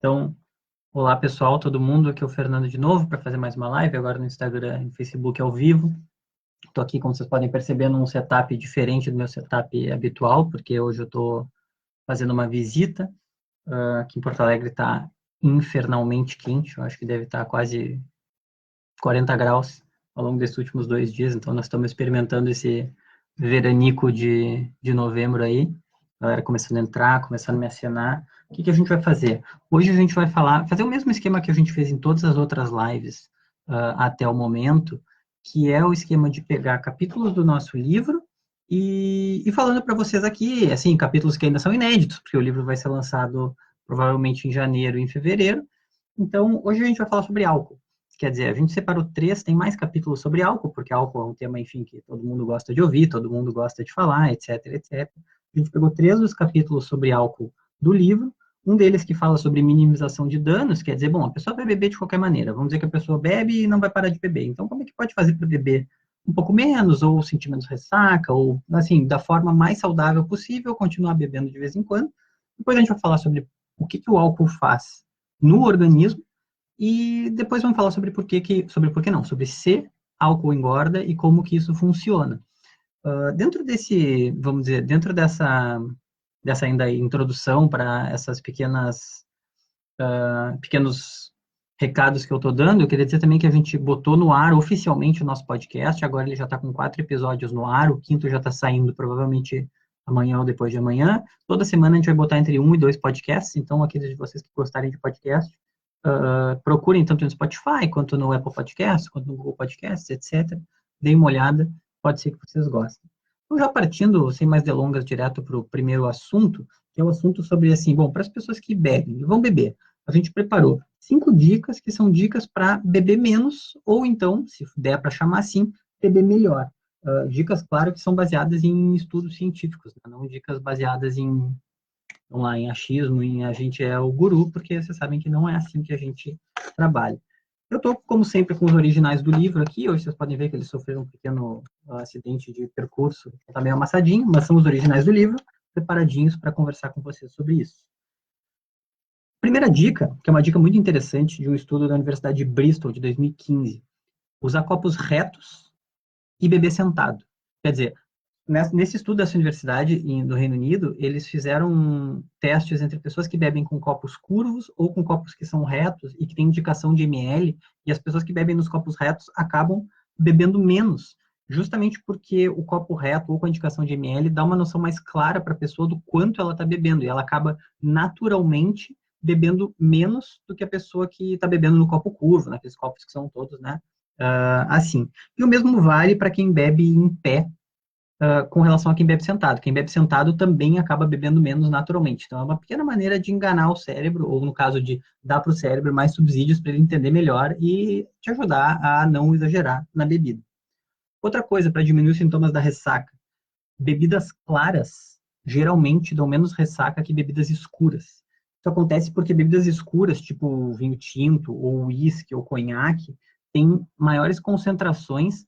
Então, olá pessoal, todo mundo, aqui é o Fernando de novo para fazer mais uma live, agora no Instagram e no Facebook ao vivo. Estou aqui, como vocês podem perceber, num setup diferente do meu setup habitual, porque hoje eu estou fazendo uma visita. Aqui em Porto Alegre está infernalmente quente, eu acho que deve estar quase 40 graus ao longo desses últimos 2 dias, então nós estamos experimentando esse veranico de novembro aí. A galera começando a entrar, começando a me acionar. O que a gente vai fazer? Hoje a gente vai fazer o mesmo esquema que a gente fez em todas as outras lives até o momento, que é o esquema de pegar capítulos do nosso livro e falando para vocês aqui, assim, capítulos que ainda são inéditos, porque o livro vai ser lançado provavelmente em janeiro e em fevereiro. Então, hoje a gente vai falar sobre álcool. Quer dizer, a gente separou 3, tem mais capítulos sobre álcool, porque álcool é um tema, enfim, que todo mundo gosta de ouvir, todo mundo gosta de falar, etc, etc. A gente pegou 3 dos capítulos sobre álcool do livro, um deles que fala sobre minimização de danos, quer dizer, bom, a pessoa vai beber de qualquer maneira, vamos dizer que a pessoa bebe e não vai parar de beber, então como é que pode fazer para beber um pouco menos, ou sentir menos ressaca, ou, assim, da forma mais saudável possível, continuar bebendo de vez em quando. Depois a gente vai falar sobre o que o álcool faz no organismo, e depois vamos falar sobre sobre se álcool engorda e como que isso funciona. Dentro desse, vamos dizer, dentro dessa ainda introdução para essas pequenos recados que eu estou dando, eu queria dizer também que a gente botou no ar oficialmente o nosso podcast, agora ele já está com 4 episódios no ar, o 5º já está saindo provavelmente amanhã ou depois de amanhã. Toda semana a gente vai botar entre 1 e 2 podcasts, então aqueles de vocês que gostarem de podcast, procurem tanto no Spotify, quanto no Apple Podcasts, quanto no Google Podcasts, etc. Deem uma olhada, pode ser que vocês gostem. Então, já partindo, sem mais delongas, direto para o primeiro assunto, que é o assunto sobre, assim, bom, para as pessoas que bebem e vão beber, a gente preparou 5 dicas, que são dicas para beber menos, ou então, se der para chamar assim, beber melhor. Dicas, claro, que são baseadas em estudos científicos, né? Não dicas baseadas em achismo, em a gente é o guru, porque vocês sabem que não é assim que a gente trabalha. Eu estou, como sempre, com os originais do livro aqui. Hoje vocês podem ver que eles sofreram um pequeno acidente de percurso, está meio amassadinho, mas são os originais do livro, preparadinhos para conversar com vocês sobre isso. Primeira dica, que é uma dica muito interessante de um estudo da Universidade de Bristol, de 2015. Usar copos retos e beber sentado. Quer dizer, nesse estudo dessa universidade do Reino Unido, eles fizeram testes entre pessoas que bebem com copos curvos ou com copos que são retos e que têm indicação de ml, e as pessoas que bebem nos copos retos acabam bebendo menos, justamente porque o copo reto ou com a indicação de ml dá uma noção mais clara para a pessoa do quanto ela está bebendo, e ela acaba naturalmente bebendo menos do que a pessoa que está bebendo no copo curvo, naqueles copos que são todos, né, assim. E o mesmo vale para quem bebe em pé, com relação a quem bebe sentado. Quem bebe sentado também acaba bebendo menos naturalmente. Então, é uma pequena maneira de enganar o cérebro, ou no caso de dar para o cérebro mais subsídios para ele entender melhor e te ajudar a não exagerar na bebida. Outra coisa para diminuir os sintomas da ressaca: bebidas claras geralmente dão menos ressaca que bebidas escuras. Isso acontece porque bebidas escuras, tipo vinho tinto, ou uísque, ou conhaque, têm maiores concentrações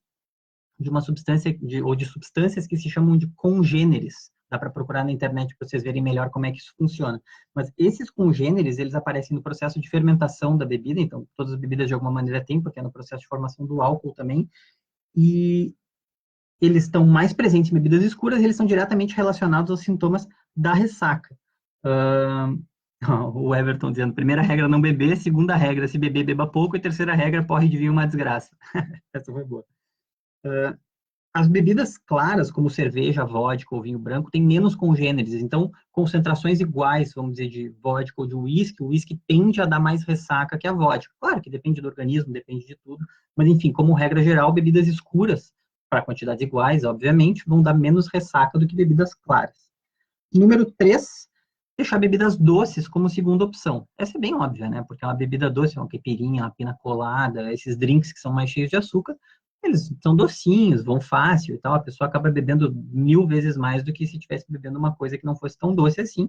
de uma substância, ou de substâncias que se chamam de congêneres. Dá para procurar na internet para vocês verem melhor como é que isso funciona. Mas esses congêneres, eles aparecem no processo de fermentação da bebida, então todas as bebidas de alguma maneira têm, porque é no processo de formação do álcool também, e eles estão mais presentes em bebidas escuras e eles são diretamente relacionados aos sintomas da ressaca. O Everton dizendo, primeira regra, não beber, segunda regra, se beber, beba pouco, e terceira regra, porre de vinho, uma desgraça. Essa foi boa. As bebidas claras, como cerveja, vodka ou vinho branco, têm menos congêneres, então concentrações iguais, vamos dizer, de vodka ou de uísque, o uísque tende a dar mais ressaca que a vodka. Claro que depende do organismo, depende de tudo, mas enfim, como regra geral, bebidas escuras, para quantidades iguais, obviamente, vão dar menos ressaca do que bebidas claras. Número 3, deixar bebidas doces como segunda opção. Essa é bem óbvia, né? Porque uma bebida doce, uma caipirinha, uma pina colada, esses drinks que são mais cheios de açúcar, eles são docinhos, vão fácil e tal, a pessoa acaba bebendo 1000 vezes mais do que se estivesse bebendo uma coisa que não fosse tão doce assim.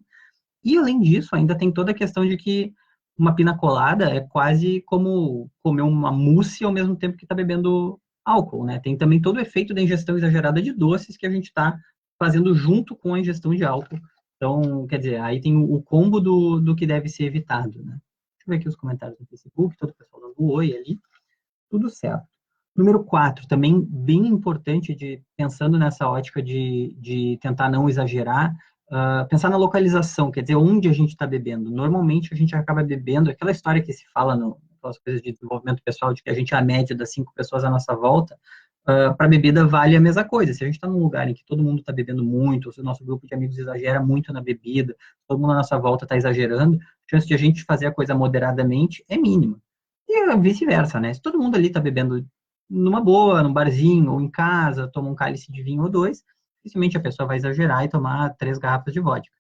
E, além disso, ainda tem toda a questão de que uma pina colada é quase como comer uma mousse ao mesmo tempo que está bebendo álcool, né? Tem também todo o efeito da ingestão exagerada de doces que a gente está fazendo junto com a ingestão de álcool. Então, quer dizer, aí tem o combo do que deve ser evitado, né? eu ver aqui os comentários no Facebook, todo o pessoal dando um oi ali, tudo certo. Número 4, também bem importante, pensando nessa ótica de tentar não exagerar, pensar na localização, quer dizer, onde a gente está bebendo. Normalmente a gente acaba bebendo, aquela história que se fala nas coisas de desenvolvimento pessoal, de que a gente é a média das 5 pessoas à nossa volta, para bebida vale a mesma coisa. Se a gente está num lugar em que todo mundo está bebendo muito, ou se o nosso grupo de amigos exagera muito na bebida, todo mundo à nossa volta está exagerando, a chance de a gente fazer a coisa moderadamente é mínima. E vice-versa, né? Se todo mundo ali está bebendo numa boa, num barzinho, ou em casa, toma um cálice de vinho ou dois, dificilmente a pessoa vai exagerar e tomar 3 garrafas de vodka.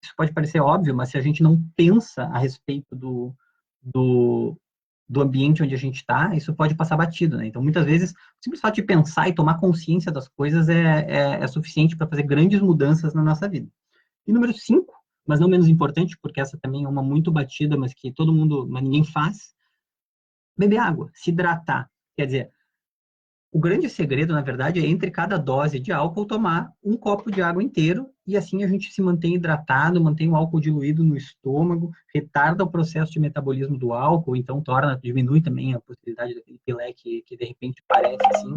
Isso pode parecer óbvio, mas se a gente não pensa a respeito do ambiente onde a gente está, isso pode passar batido, né? Então, muitas vezes, o simples fato de pensar e tomar consciência das coisas é suficiente para fazer grandes mudanças na nossa vida. E número 5, mas não menos importante, porque essa também é uma muito batida, mas que todo mundo, mas ninguém faz, beber água, se hidratar. Quer dizer, o grande segredo, na verdade, é entre cada dose de álcool tomar um copo de água inteiro e assim a gente se mantém hidratado, mantém o álcool diluído no estômago, retarda o processo de metabolismo do álcool, então diminui também a possibilidade daquele pilé que de repente parece assim.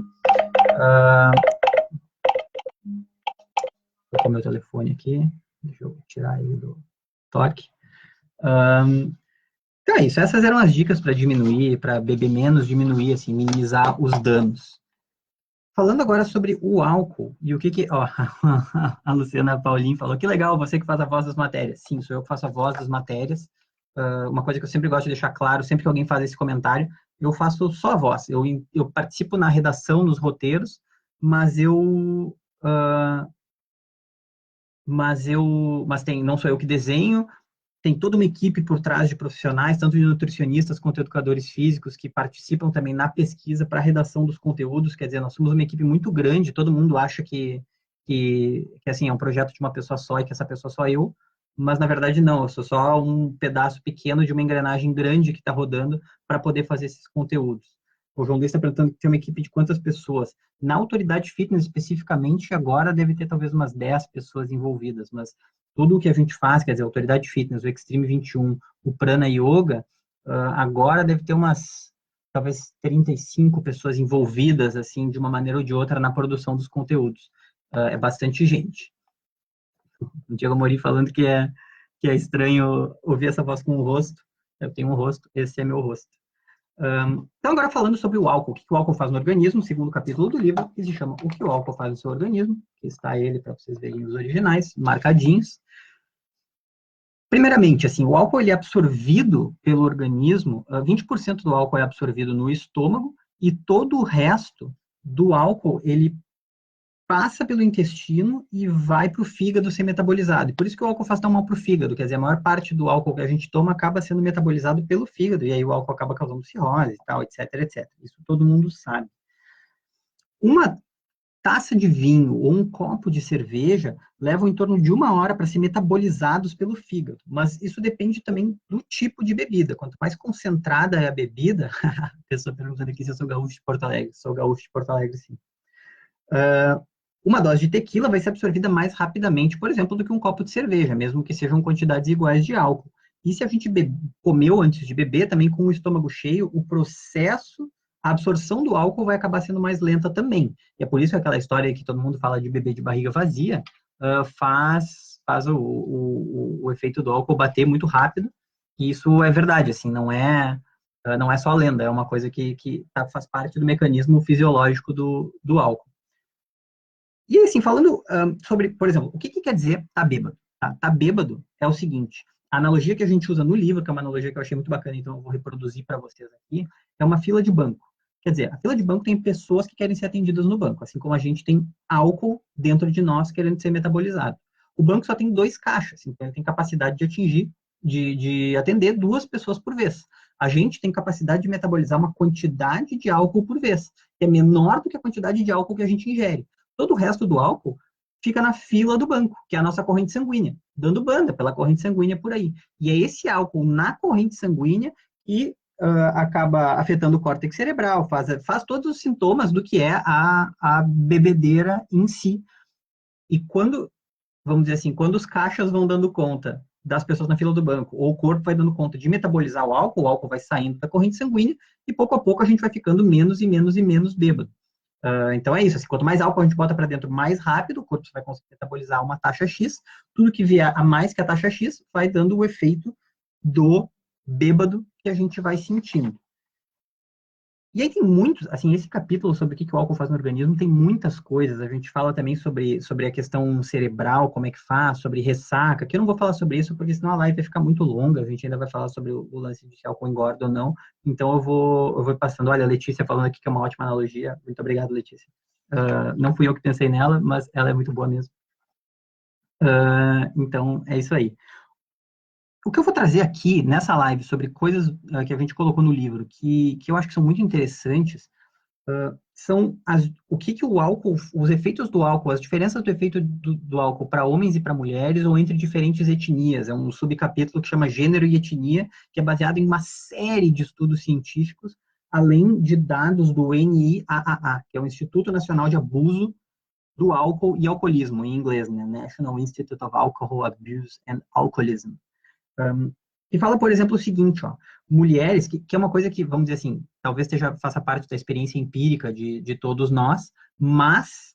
Vou colocar meu telefone aqui, deixa eu tirar ele do toque. Então é isso, essas eram as dicas para diminuir, para beber menos, diminuir, assim, minimizar os danos. Falando agora sobre o álcool, e o que ó, a Luciana Paulin falou, que legal, você que faz a voz das matérias. Sim, sou eu que faço a voz das matérias. Uma coisa que eu sempre gosto de deixar claro, sempre que alguém faz esse comentário, eu faço só a voz. Eu participo na redação, nos roteiros, mas não sou eu que desenho, tem toda uma equipe por trás de profissionais, tanto de nutricionistas quanto educadores físicos, que participam também na pesquisa para a redação dos conteúdos. Quer dizer, nós somos uma equipe muito grande, todo mundo acha que assim, é um projeto de uma pessoa só e que essa pessoa sou eu, mas na verdade não, eu sou só um pedaço pequeno de uma engrenagem grande que está rodando para poder fazer esses conteúdos. O João Luiz está perguntando que tem uma equipe de quantas pessoas. Na Autoridade Fitness, especificamente, agora deve ter talvez umas 10 pessoas envolvidas, mas tudo o que a gente faz, quer dizer, a Autoridade Fitness, o Extreme 21, o Prana Yoga, agora deve ter talvez 35 pessoas envolvidas, assim, de uma maneira ou de outra, na produção dos conteúdos. É bastante gente. O Diego Amorim falando que é estranho ouvir essa voz com o rosto. Eu tenho um rosto, esse é meu rosto. Então, agora falando sobre o álcool, o que o álcool faz no organismo, segundo o capítulo do livro, que se chama O que o álcool faz no seu organismo, que está ele para vocês verem os originais, marcadinhos. Primeiramente, assim, o álcool ele é absorvido pelo organismo, 20% do álcool é absorvido no estômago e todo o resto do álcool ele passa pelo intestino e vai para o fígado ser metabolizado. E por isso que o álcool faz tão mal para o fígado, quer dizer, a maior parte do álcool que a gente toma acaba sendo metabolizado pelo fígado, e aí o álcool acaba causando cirrose e tal, etc, etc. Isso todo mundo sabe. Uma taça de vinho ou um copo de cerveja levam em torno de 1 hora para ser metabolizados pelo fígado, mas isso depende também do tipo de bebida. Quanto mais concentrada é a bebida, a pessoa perguntando aqui se eu sou gaúcho de Porto Alegre, sou gaúcho de Porto Alegre, sim. Uma dose de tequila vai ser absorvida mais rapidamente, por exemplo, do que um copo de cerveja, mesmo que sejam quantidades iguais de álcool. E se a gente comeu antes de beber, também com o estômago cheio, o processo, a absorção do álcool vai acabar sendo mais lenta também. E é por isso que aquela história que todo mundo fala de beber de barriga vazia, faz o efeito do álcool bater muito rápido. E isso é verdade, assim, não é só lenda, é uma coisa que faz parte do mecanismo fisiológico do álcool. E assim, falando sobre, por exemplo, o que quer dizer tá bêbado? Tá bêbado é o seguinte, a analogia que a gente usa no livro, que é uma analogia que eu achei muito bacana, então eu vou reproduzir para vocês aqui, é uma fila de banco. Quer dizer, a fila de banco tem pessoas que querem ser atendidas no banco, assim como a gente tem álcool dentro de nós querendo ser metabolizado. O banco só tem 2 caixas, então ele tem capacidade de atingir, de atender 2 pessoas por vez. A gente tem capacidade de metabolizar uma quantidade de álcool por vez, que é menor do que a quantidade de álcool que a gente ingere. Todo o resto do álcool fica na fila do banco, que é a nossa corrente sanguínea, dando banda pela corrente sanguínea por aí. E é esse álcool na corrente sanguínea que acaba afetando o córtex cerebral, faz todos os sintomas do que é a bebedeira em si. E quando, vamos dizer assim, quando os caixas vão dando conta das pessoas na fila do banco, ou o corpo vai dando conta de metabolizar o álcool vai saindo da corrente sanguínea, e pouco a pouco a gente vai ficando menos e menos e menos bêbado. Então é isso, assim, quanto mais álcool a gente bota para dentro, mais rápido o corpo vai conseguir metabolizar uma taxa X, tudo que vier a mais que a taxa X vai dando o efeito do bêbado que a gente vai sentindo. E aí tem muitos, assim, esse capítulo sobre o que o álcool faz no organismo tem muitas coisas. A gente fala também sobre a questão cerebral, como é que faz, sobre ressaca, que eu não vou falar sobre isso, porque senão a live vai ficar muito longa. A gente ainda vai falar sobre o lance de se álcool engorda ou não. Então eu vou passando. Olha, a Letícia falando aqui que é uma ótima analogia. Muito obrigado, Letícia. Não fui eu que pensei nela, mas ela é muito boa mesmo. Então, é isso aí. O que eu vou trazer aqui nessa live sobre coisas que a gente colocou no livro, que eu acho que são muito interessantes, são o que o álcool, os efeitos do álcool, as diferenças do efeito do álcool para homens e para mulheres ou entre diferentes etnias. É um subcapítulo que chama Gênero e Etnia, que é baseado em uma série de estudos científicos, além de dados do NIAAA, que é o Instituto Nacional de Abuso do Álcool e Alcoolismo, em inglês, né? National Institute of Alcohol Abuse and Alcoholism. E fala, por exemplo, o seguinte, ó, mulheres, que é uma coisa que, vamos dizer assim, talvez faça parte da experiência empírica de todos nós, mas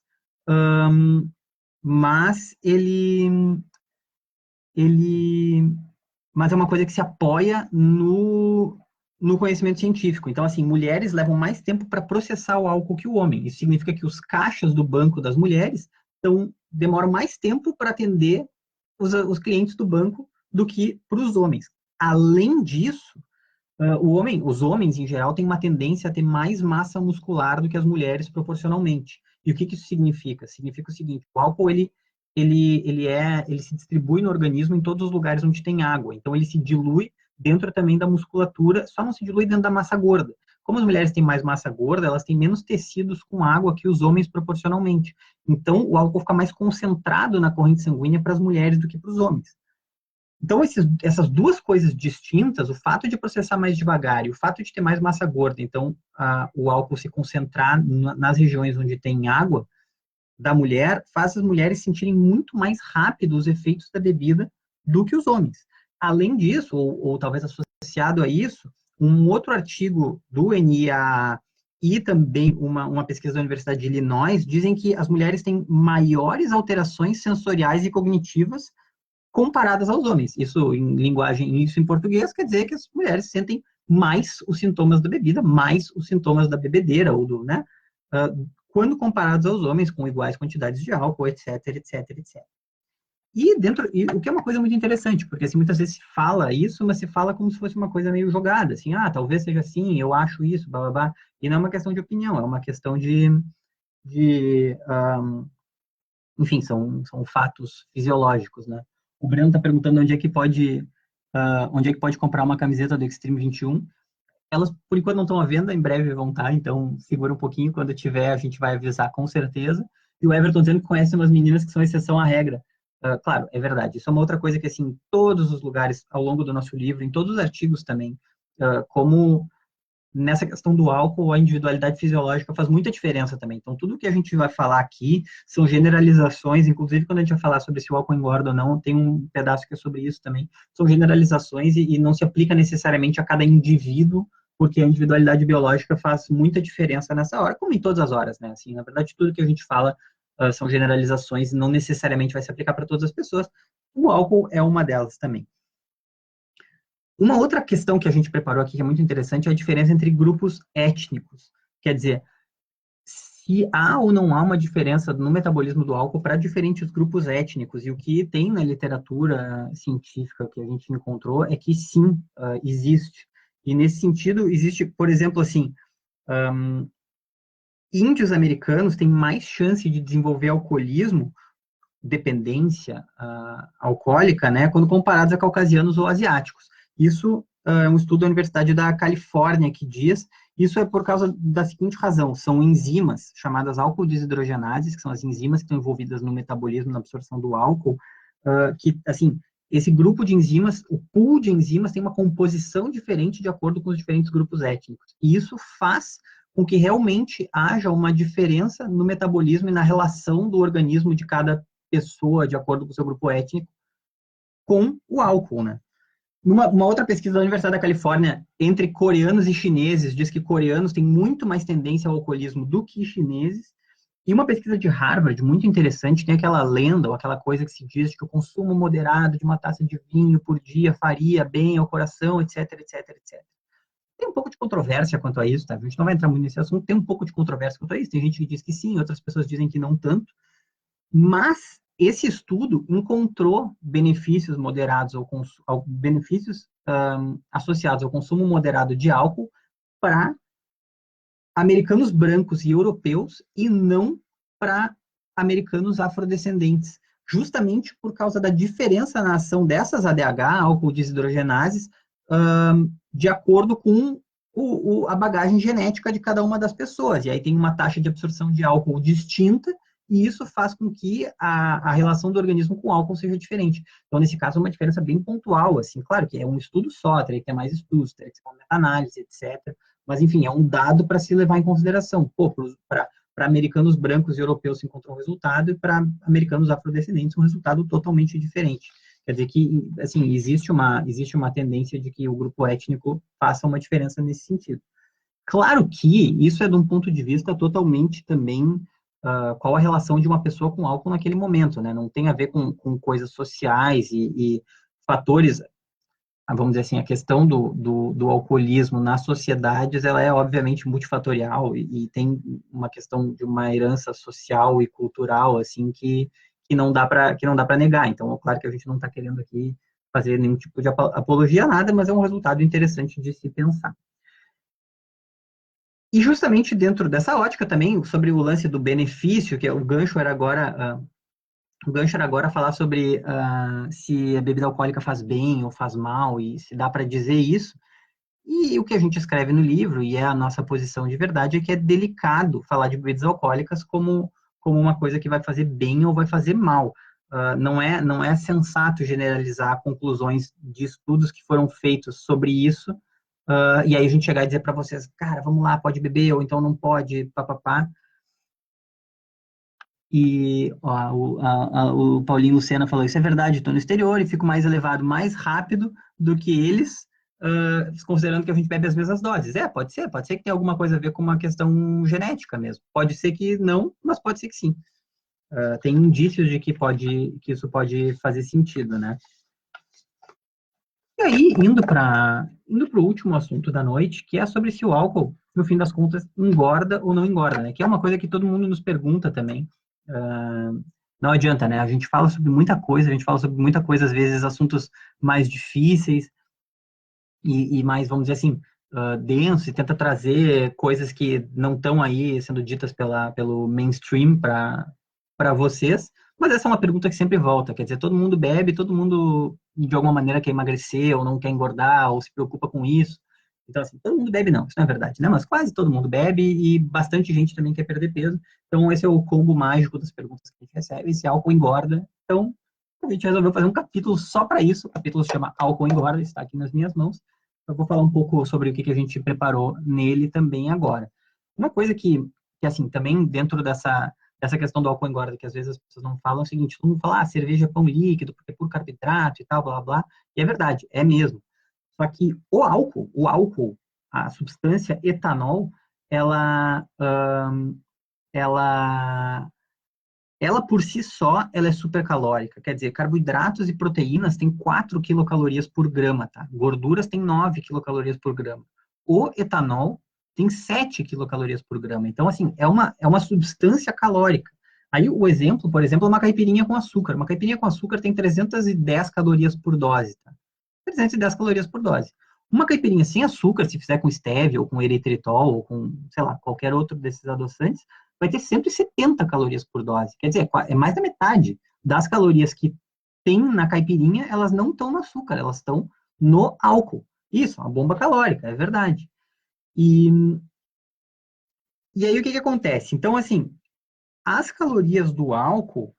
ele, mas é uma coisa que se apoia no conhecimento científico. Então, assim, mulheres levam mais tempo para processar o álcool que o homem. Isso significa que os caixas do banco das mulheres demoram mais tempo para atender os clientes do banco do que para os homens. Além disso, os homens, em geral, têm uma tendência a ter mais massa muscular do que as mulheres proporcionalmente. E o que isso significa? Significa o seguinte, o álcool, ele se distribui no organismo em todos os lugares onde tem água. Então, ele se dilui dentro também da musculatura, só não se dilui dentro da massa gorda. Como as mulheres têm mais massa gorda, elas têm menos tecidos com água que os homens proporcionalmente. Então, o álcool fica mais concentrado na corrente sanguínea para as mulheres do que para os homens. Então, essas duas coisas distintas, o fato de processar mais devagar e o fato de ter mais massa gorda, então o álcool se concentrar nas regiões onde tem água da mulher, faz as mulheres sentirem muito mais rápido os efeitos da bebida do que os homens. Além disso, ou talvez associado a isso, um outro artigo do NIA e também uma pesquisa da Universidade de Illinois dizem que as mulheres têm maiores alterações sensoriais e cognitivas comparadas aos homens. Isso em português quer dizer que as mulheres sentem mais os sintomas da bebida, mais os sintomas da bebedeira, ou né? Quando comparados aos homens com iguais quantidades de álcool, etc, etc, etc. E o que é uma coisa muito interessante, porque assim, muitas vezes se fala isso, mas se fala como se fosse uma coisa meio jogada, assim, talvez seja assim, eu acho isso, blá, blá, blá. E não é uma questão de opinião, é uma questão enfim, são fatos fisiológicos, né? O Breno está perguntando onde é que pode comprar uma camiseta do Extreme 21. Elas, por enquanto, não estão à venda, em breve vão estar, então segura um pouquinho, quando tiver a gente vai avisar com certeza. E o Everton dizendo que conhece umas meninas que são exceção à regra. Claro, é verdade. Isso é uma outra coisa que, assim, em todos os lugares, ao longo do nosso livro, em todos os artigos também, como nessa questão do álcool, a individualidade fisiológica faz muita diferença também. Então, tudo que a gente vai falar aqui são generalizações, inclusive quando a gente vai falar sobre se o álcool engorda ou não, tem um pedaço que é sobre isso também. São generalizações e não se aplica necessariamente a cada indivíduo, porque a individualidade biológica faz muita diferença nessa hora, como em todas as horas, né? Assim, na verdade, tudo que a gente fala são generalizações e não necessariamente vai se aplicar para todas as pessoas. O álcool é uma delas também. Uma outra questão que a gente preparou aqui, que é muito interessante, é a diferença entre grupos étnicos. Quer dizer, se há ou não há uma diferença no metabolismo do álcool para diferentes grupos étnicos. E o que tem na literatura científica que a gente encontrou é que sim, existe. E nesse sentido, existe, por exemplo, assim, índios americanos têm mais chance de desenvolver alcoolismo, dependência alcoólica, né, quando comparados a caucasianos ou asiáticos. Isso é um estudo da Universidade da Califórnia que diz, isso é por causa da seguinte razão, são enzimas chamadas álcool desidrogenases, que são as enzimas que estão envolvidas no metabolismo, na absorção do álcool, que, assim, esse grupo de enzimas, o pool de enzimas tem uma composição diferente de acordo com os diferentes grupos étnicos. E isso faz com que realmente haja uma diferença no metabolismo e na relação do organismo de cada pessoa, de acordo com o seu grupo étnico, com o álcool, né? Uma outra pesquisa da Universidade da Califórnia entre coreanos e chineses diz que coreanos têm muito mais tendência ao alcoolismo do que chineses. E uma pesquisa de Harvard, muito interessante, tem aquela lenda ou aquela coisa que se diz de que o consumo moderado de uma taça de vinho por dia faria bem ao coração, etc, etc, etc. Tem um pouco de controvérsia quanto a isso, tá? A gente não vai entrar muito nesse assunto, tem um pouco de controvérsia quanto a isso. Tem gente que diz que sim, outras pessoas dizem que não tanto. Mas esse estudo encontrou benefícios moderados benefícios associados ao consumo moderado de álcool para americanos brancos e europeus e não para americanos afrodescendentes, justamente por causa da diferença na ação dessas ADH, álcool desidrogenases, de acordo com a bagagem genética de cada uma das pessoas. E aí tem uma taxa de absorção de álcool distinta, e isso faz com que a relação do organismo com o álcool seja diferente. Então, nesse caso, é uma diferença bem pontual, assim, claro que é um estudo só, teria que ter mais estudos, teria que ter uma meta-análise, etc., mas, enfim, é um dado para se levar em consideração. Para americanos brancos e europeus se encontra um resultado, e para americanos afrodescendentes um resultado totalmente diferente. Quer dizer que, assim, existe uma tendência de que o grupo étnico faça uma diferença nesse sentido. Claro que isso é de um ponto de vista totalmente também qual a relação de uma pessoa com álcool naquele momento, né? Não tem a ver com coisas sociais e fatores, vamos dizer assim, a questão do alcoolismo nas sociedades, ela é obviamente multifatorial e tem uma questão de uma herança social e cultural, assim, que não dá para negar. Então, claro que a gente não está querendo aqui fazer nenhum tipo de apologia a nada, mas é um resultado interessante de se pensar. E justamente dentro dessa ótica também, sobre o lance do benefício, que o gancho era agora falar sobre se a bebida alcoólica faz bem ou faz mal, e se dá para dizer isso. E o que a gente escreve no livro, e é a nossa posição de verdade, é que é delicado falar de bebidas alcoólicas como uma coisa que vai fazer bem ou vai fazer mal. Não é sensato generalizar conclusões de estudos que foram feitos sobre isso, e aí a gente chegar e dizer para vocês, cara, vamos lá, pode beber, ou então não pode, papapá. E ó, o Paulinho Lucena falou, isso é verdade, estou no exterior e fico mais elevado mais rápido do que eles, considerando que a gente bebe as mesmas doses. Pode ser que tenha alguma coisa a ver com uma questão genética mesmo. Pode ser que não, mas pode ser que sim. Tem indícios de que isso pode fazer sentido, né? E aí, indo para o último assunto da noite, que é sobre se o álcool, no fim das contas, engorda ou não engorda, né? Que é uma coisa que todo mundo nos pergunta também. Não adianta, né? A gente fala sobre muita coisa, às vezes, assuntos mais difíceis e mais, vamos dizer assim, densos, e tenta trazer coisas que não estão aí sendo ditas pelo mainstream para vocês. Mas essa é uma pergunta que sempre volta, quer dizer, todo mundo bebe, todo mundo de alguma maneira quer emagrecer, ou não quer engordar, ou se preocupa com isso. Então, assim, todo mundo bebe não, isso não é verdade, né? Mas quase todo mundo bebe e bastante gente também quer perder peso. Então, esse é o combo mágico das perguntas que a gente recebe, se álcool engorda. Então, a gente resolveu fazer um capítulo só para isso, o capítulo se chama Álcool Engorda, está aqui nas minhas mãos. Eu vou falar um pouco sobre o que a gente preparou nele também agora. Uma coisa que assim, também dentro dessa questão do álcool engorda, que às vezes as pessoas não falam, é o seguinte, todo mundo fala, cerveja é pão líquido, porque é puro carboidrato e tal, blá, blá, blá. E é verdade, é mesmo. Só que o álcool, a substância etanol, ela, ela, ela por si só, ela é supercalórica. Quer dizer, carboidratos e proteínas têm 4 quilocalorias por grama, tá? Gorduras têm 9 quilocalorias por grama. O etanol tem 7 quilocalorias por grama. Então, assim, é uma substância calórica. Aí o exemplo, por exemplo, é uma caipirinha com açúcar. Uma caipirinha com açúcar tem 310 calorias por dose, tá? 310 calorias por dose. Uma caipirinha sem açúcar, se fizer com stevia ou com eritritol ou com, sei lá, qualquer outro desses adoçantes, vai ter 170 calorias por dose. Quer dizer, é mais da metade das calorias que tem na caipirinha, elas não estão no açúcar, elas estão no álcool. Isso, uma bomba calórica, é verdade. E aí o que acontece? Então, assim, as calorias do álcool,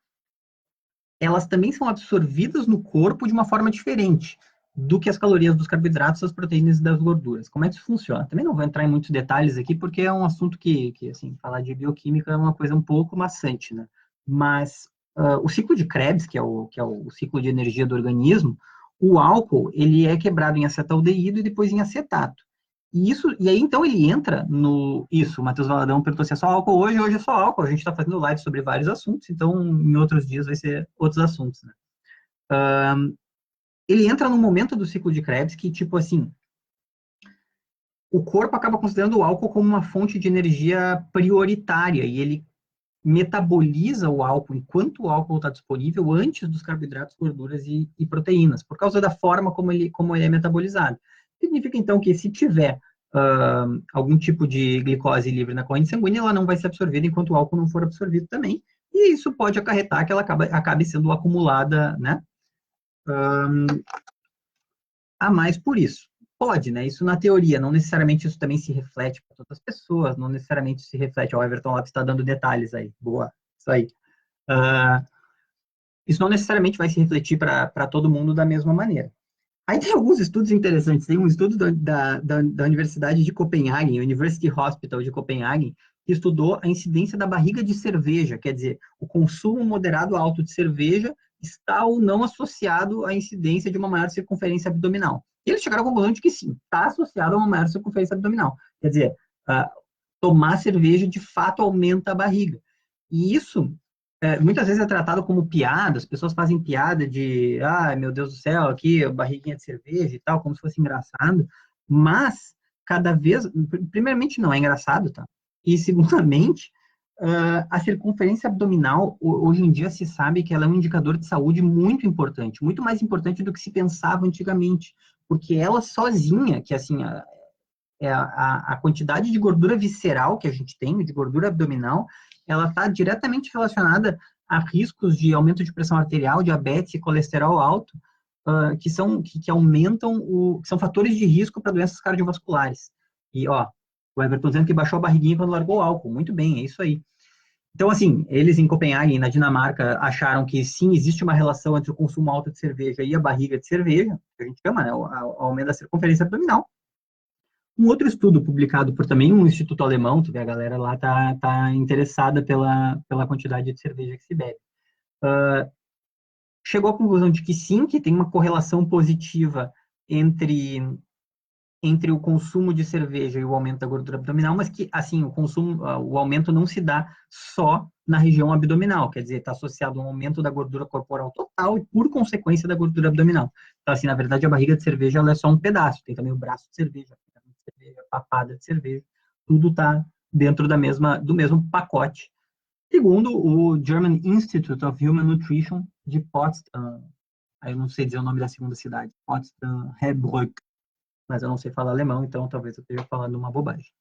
elas também são absorvidas no corpo de uma forma diferente do que as calorias dos carboidratos, das proteínas e das gorduras. Como é que isso funciona? Também não vou entrar em muitos detalhes aqui, porque é um assunto que assim, falar de bioquímica é uma coisa um pouco maçante, né? Mas o ciclo de Krebs, que é o ciclo de energia do organismo, o álcool, ele é quebrado em acetaldeído e depois em acetato. E aí, então, ele entra no... Isso, o Matheus Valadão perguntou se é só álcool hoje é só álcool. A gente está fazendo live sobre vários assuntos, então, em outros dias vai ser outros assuntos, né? Ele entra num momento do ciclo de Krebs que, tipo assim, o corpo acaba considerando o álcool como uma fonte de energia prioritária e ele metaboliza o álcool enquanto o álcool está disponível antes dos carboidratos, gorduras e proteínas, por causa da forma como ele é metabolizado. Significa, então, que se tiver algum tipo de glicose livre na corrente sanguínea, ela não vai ser absorvida enquanto o álcool não for absorvido também, e isso pode acarretar que ela acabe sendo acumulada, né, a mais por isso. Pode, né? Isso na teoria, não necessariamente isso também se reflete para todas as pessoas, não necessariamente se reflete. O Everton Lopes está dando detalhes aí. Boa, isso aí. Isso não necessariamente vai se refletir para todo mundo da mesma maneira. Aí tem alguns estudos interessantes. Tem um estudo da Universidade de Copenhague, University Hospital de Copenhague, que estudou a incidência da barriga de cerveja, quer dizer, o consumo moderado alto de cerveja está ou não associado à incidência de uma maior circunferência abdominal. E eles chegaram à conclusão de que sim, está associado a uma maior circunferência abdominal. Quer dizer, tomar cerveja de fato aumenta a barriga. E isso muitas vezes é tratado como piada, as pessoas fazem piada de, meu Deus do céu, aqui, barriguinha de cerveja e tal, como se fosse engraçado, mas cada vez, primeiramente não é engraçado, tá? E segundamente, a circunferência abdominal, hoje em dia se sabe que ela é um indicador de saúde muito importante, muito mais importante do que se pensava antigamente, porque ela sozinha, que assim, a quantidade de gordura visceral que a gente tem, de gordura abdominal, ela está diretamente relacionada a riscos de aumento de pressão arterial, diabetes e colesterol alto, que aumentam, que são fatores de risco para doenças cardiovasculares. E, o Everton dizendo que baixou a barriguinha quando largou o álcool. Muito bem, é isso aí. Então, assim, eles em Copenhague, na Dinamarca, acharam que sim, existe uma relação entre o consumo alto de cerveja e a barriga de cerveja, que a gente chama, né, o aumento da circunferência abdominal. Um outro estudo publicado por também um instituto alemão, que a galera lá tá interessada pela quantidade de cerveja que se bebe. Chegou à conclusão de que sim, que tem uma correlação positiva entre o consumo de cerveja e o aumento da gordura abdominal, mas que, assim, o aumento não se dá só na região abdominal, quer dizer, está associado a um aumento da gordura corporal total e, por consequência, da gordura abdominal. Então, assim, na verdade, a barriga de cerveja ela é só um pedaço, tem também o braço de cerveja, papada de cerveja, tudo está dentro do mesmo pacote. Segundo o German Institute of Human Nutrition de Potsdam, eu não sei dizer o nome da segunda cidade, Potsdam, Heerbrugg, mas eu não sei falar alemão, então talvez eu esteja falando uma bobagem.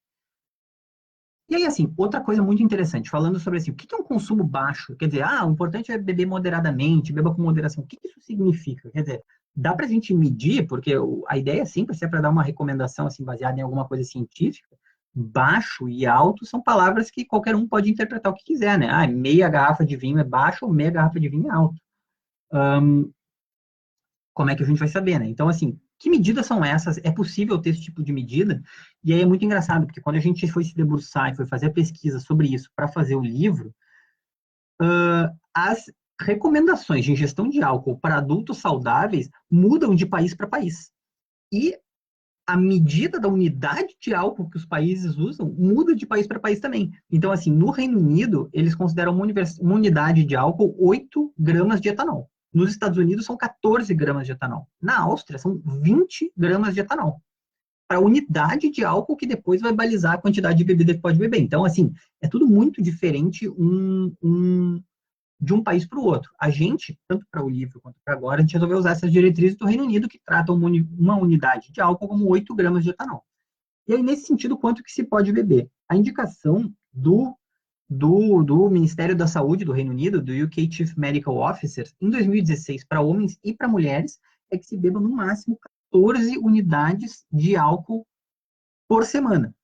E aí, assim, outra coisa muito interessante, falando sobre assim, o que é um consumo baixo? Quer dizer, o importante é beber moderadamente, beba com moderação. O que isso significa? Quer dizer, dá para a gente medir, porque a ideia sempre é para dar uma recomendação assim, baseada em alguma coisa científica. Baixo e alto são palavras que qualquer um pode interpretar o que quiser, né? Meia garrafa de vinho é baixo ou meia garrafa de vinho é alto. Como é que a gente vai saber, né? Então, assim, que medidas são essas? É possível ter esse tipo de medida? E aí é muito engraçado, porque quando a gente foi se debruçar e foi fazer a pesquisa sobre isso para fazer o livro, as recomendações de ingestão de álcool para adultos saudáveis mudam de país para país. E a medida da unidade de álcool que os países usam muda de país para país também. Então, assim, no Reino Unido, eles consideram uma unidade de álcool 8 gramas de etanol. Nos Estados Unidos, são 14 gramas de etanol. Na Áustria, são 20 gramas de etanol. Para a unidade de álcool que depois vai balizar a quantidade de bebida que pode beber. Então, assim, é tudo muito diferente de um país para o outro. A gente, tanto para o livro quanto para agora, a gente resolveu usar essas diretrizes do Reino Unido que tratam uma unidade de álcool como 8 gramas de etanol. E aí, nesse sentido, quanto que se pode beber? A indicação do Ministério da Saúde do Reino Unido, do UK Chief Medical Officer, em 2016, para homens e para mulheres, é que se beba no máximo 14 unidades de álcool por semana,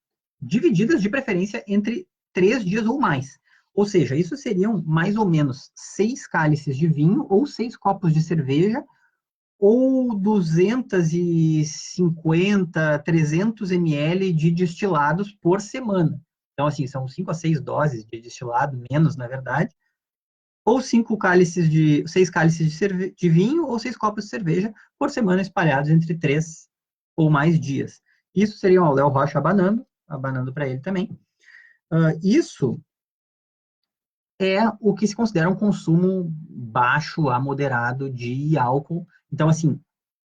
divididas de preferência entre 3 dias ou mais. Ou seja, isso seriam mais ou menos 6 cálices de vinho ou 6 copos de cerveja ou 250, 300 ml de destilados por semana. Então, assim, são 5 a 6 doses de destilado, menos, na verdade, ou 6 cálices de vinho, ou 6 copos de cerveja por semana, espalhados entre 3 ou mais dias. Isso seria o Léo Rocha abanando para ele também. Isso é o que se considera um consumo baixo a moderado de álcool. Então, assim,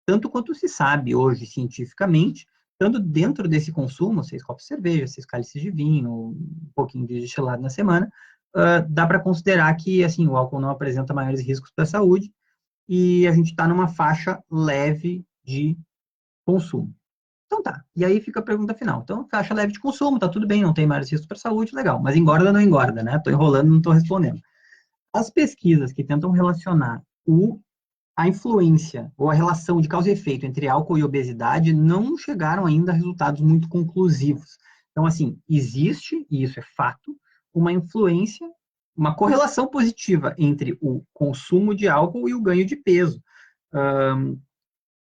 tanto quanto se sabe hoje cientificamente, tanto dentro desse consumo, 6 copos de cerveja, 6 cálices de vinho, um pouquinho de destilado na semana, dá para considerar que assim, o álcool não apresenta maiores riscos para a saúde e a gente está numa faixa leve de consumo. Então tá, e aí fica a pergunta final. Então, faixa leve de consumo, tá tudo bem, não tem maiores riscos para a saúde, legal. Mas engorda ou não engorda, né? Tô enrolando, não tô respondendo. As pesquisas que tentam relacionar a influência ou a relação de causa e efeito entre álcool e obesidade não chegaram ainda a resultados muito conclusivos. Então, assim, existe, e isso é fato, uma influência, uma correlação positiva entre o consumo de álcool e o ganho de peso.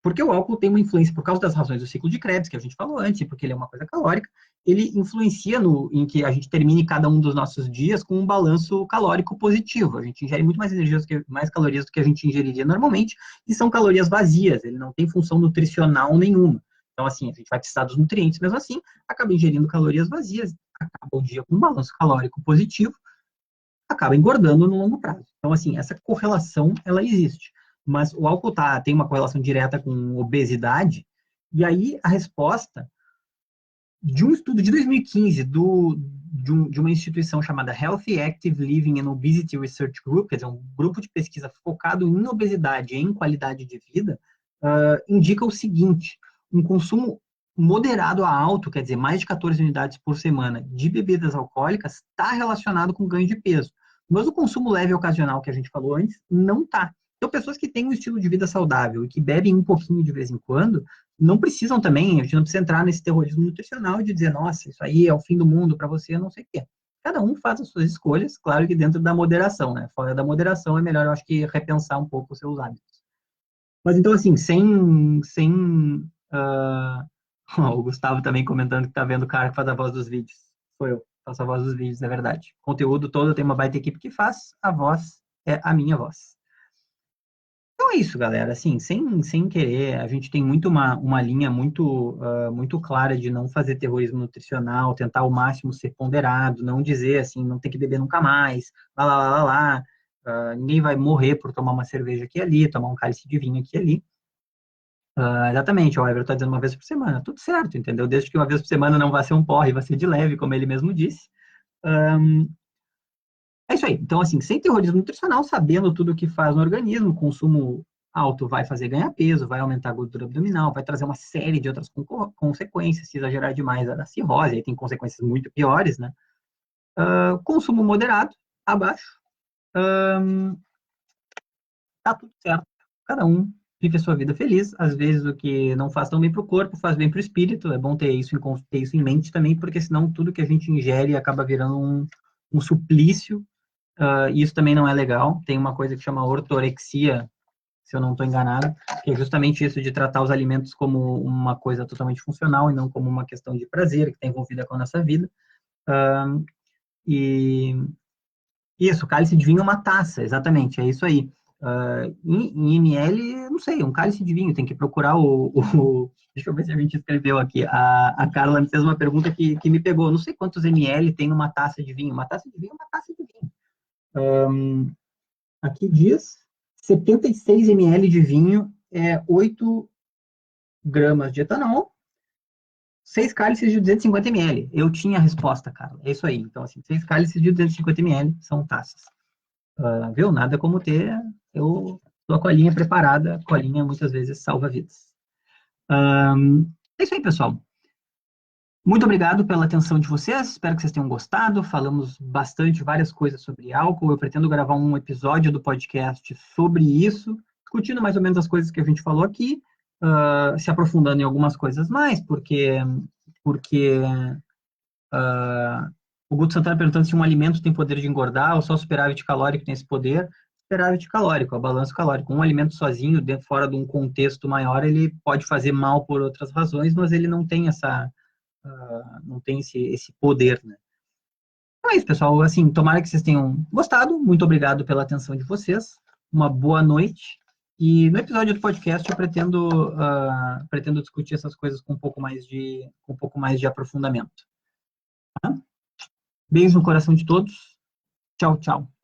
Porque o álcool tem uma influência, por causa das razões do ciclo de Krebs, que a gente falou antes, porque ele é uma coisa calórica, ele influencia em que a gente termine cada um dos nossos dias com um balanço calórico positivo. A gente ingere muito mais energias, mais calorias do que a gente ingeriria normalmente, e são calorias vazias, ele não tem função nutricional nenhuma. Então, assim, a gente vai precisar dos nutrientes mesmo assim, acaba ingerindo calorias vazias, acaba o dia com um balanço calórico positivo, acaba engordando no longo prazo. Então, assim, essa correlação, ela existe. Mas o álcool tem uma correlação direta com obesidade, e aí a resposta de um estudo de 2015 de uma instituição chamada Healthy Active Living and Obesity Research Group, quer dizer, um grupo de pesquisa focado em obesidade e em qualidade de vida, indica o seguinte: um consumo moderado a alto, quer dizer, mais de 14 unidades por semana de bebidas alcoólicas, está relacionado com ganho de peso. Mas o consumo leve e ocasional que a gente falou antes, não está. Então, pessoas que têm um estilo de vida saudável e que bebem um pouquinho de vez em quando, não precisam também, a gente não precisa entrar nesse terrorismo nutricional de dizer, nossa, isso aí é o fim do mundo para você, não sei o quê. Cada um faz as suas escolhas, claro que dentro da moderação, né? Fora da moderação é melhor, eu acho que, repensar um pouco os seus hábitos. Mas então, assim, o Gustavo também comentando que tá vendo o cara que faz a voz dos vídeos. Sou eu, faço a voz dos vídeos, é verdade. O conteúdo todo tem uma baita equipe que faz, a voz é a minha voz. Então é isso, galera. Assim, sem querer, a gente tem muito uma linha muito clara de não fazer terrorismo nutricional, tentar ao máximo ser ponderado, não dizer assim, não tem que beber nunca mais, lá, lá, lá, lá, lá. Ninguém vai morrer por tomar uma cerveja aqui e ali, tomar um cálice de vinho aqui e ali. Exatamente, o Everton está dizendo uma vez por semana, tudo certo, entendeu? Desde que uma vez por semana não vai ser um porre, vai ser de leve, como ele mesmo disse. É isso aí. Então, assim, sem terrorismo nutricional, sabendo tudo o que faz no organismo, consumo alto vai fazer ganhar peso, vai aumentar a gordura abdominal, vai trazer uma série de outras consequências, se exagerar demais a cirrose, aí tem consequências muito piores, né? Consumo moderado, abaixo, tá tudo certo. Cada um vive a sua vida feliz. Às vezes o que não faz tão bem para o corpo, faz bem para o espírito. É bom ter isso em mente também, porque senão tudo que a gente ingere acaba virando um suplício. E isso também não é legal. Tem uma coisa que chama ortorexia, se eu não estou enganado, que é justamente isso de tratar os alimentos como uma coisa totalmente funcional e não como uma questão de prazer que está envolvida com a nossa vida. E isso, cálice de vinho é uma taça, exatamente, é isso aí. Em ml, não sei, um cálice de vinho, tem que procurar deixa eu ver se a gente escreveu aqui. A Carla me fez uma pergunta que me pegou. Não sei quantos ml tem numa taça de vinho. Uma taça de vinho é uma taça de vinho. Aqui diz 76 ml de vinho é 8 gramas de etanol, 6 cálices de 250 ml. Eu tinha a resposta, cara. É isso aí. Então, assim, 6 cálices de 250 ml são taças. Viu? Nada como ter eu tô com a colinha preparada. A colinha muitas vezes salva vidas. É isso aí, pessoal. Muito obrigado pela atenção de vocês, espero que vocês tenham gostado. Falamos bastante, várias coisas sobre álcool. Eu pretendo gravar um episódio do podcast sobre isso, discutindo mais ou menos as coisas que a gente falou aqui, se aprofundando em algumas coisas mais, porque o Guto Santana perguntando se um alimento tem poder de engordar ou só o superávit calórico tem esse poder. Superávit calórico, o balanço calórico. Um alimento sozinho, fora de um contexto maior, ele pode fazer mal por outras razões, mas ele não tem esse poder, né? Então é isso, pessoal. Assim, tomara que vocês tenham gostado. Muito obrigado pela atenção de vocês. Uma boa noite. E no episódio do podcast eu pretendo discutir essas coisas com um pouco mais de aprofundamento. Tá? Beijo no coração de todos. Tchau, tchau.